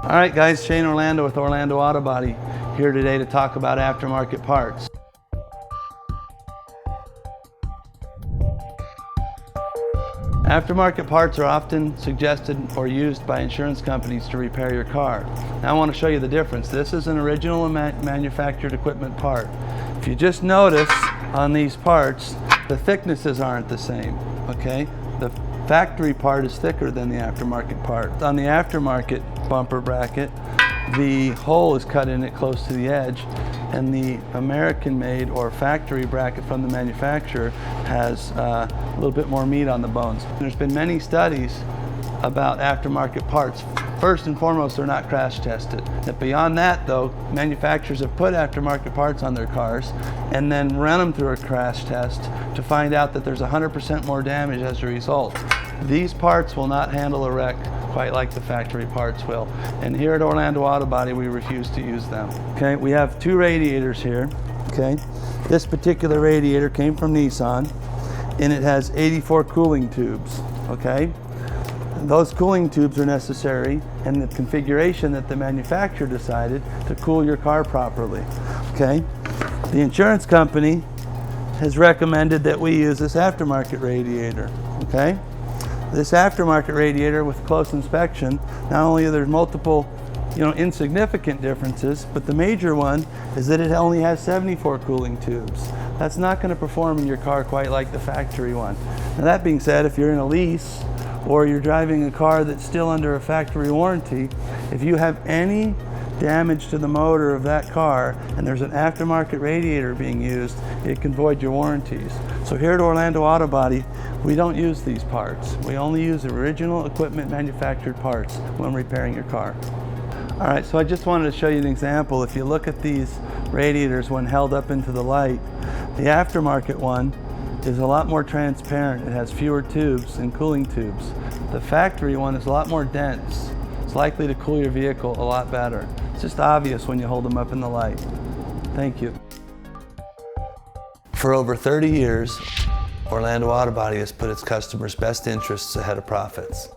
All right guys, Shane Orlando with Orlando Auto Body here today to talk about aftermarket parts. Aftermarket parts are often suggested or used by insurance companies to repair your car. Now I want to show you the difference. This is an original manufactured equipment part. If you just notice on these parts, the thicknesses aren't the same, okay? The factory part is thicker than the aftermarket part. On the aftermarket bumper bracket, the hole is cut in it close to the edge, and the American made or factory bracket from the manufacturer has a little bit more meat on the bones. There's been many studies about aftermarket parts. First and foremost, they're not crash tested. Beyond that though, manufacturers have put aftermarket parts on their cars and then run them through a crash test to find out that there's 100% more damage as a result. These parts will not handle a wreck quite like the factory parts will. And here at Orlando Auto Body, we refuse to use them. Okay, we have two radiators here. Okay, this particular radiator came from Nissan and it has 84 cooling tubes. Okay, those cooling tubes are necessary in the configuration that the manufacturer decided to cool your car properly. Okay, the insurance company has recommended that we use this aftermarket radiator. Okay, this aftermarket radiator, with close inspection, not only are there multiple insignificant differences, but the major one is that it only has 74 cooling tubes. That's not going to perform in your car quite like the factory one. Now that being said, if you're in a lease or you're driving a car that's still under a factory warranty, if you have any damage to the motor of that car and there's an aftermarket radiator being used, it can void your warranties. So here at Orlando Auto Body, we don't use these parts. We only use original equipment manufactured parts when repairing your car. All right, so I just wanted to show you an example. If you look at these radiators when held up into the light, the aftermarket one is a lot more transparent. It has fewer tubes and cooling tubes. The factory one is a lot more dense. It's likely to cool your vehicle a lot better. It's just obvious when you hold them up in the light. Thank you. For over 30 years, Orlando Auto Body has put its customers' best interests ahead of profits.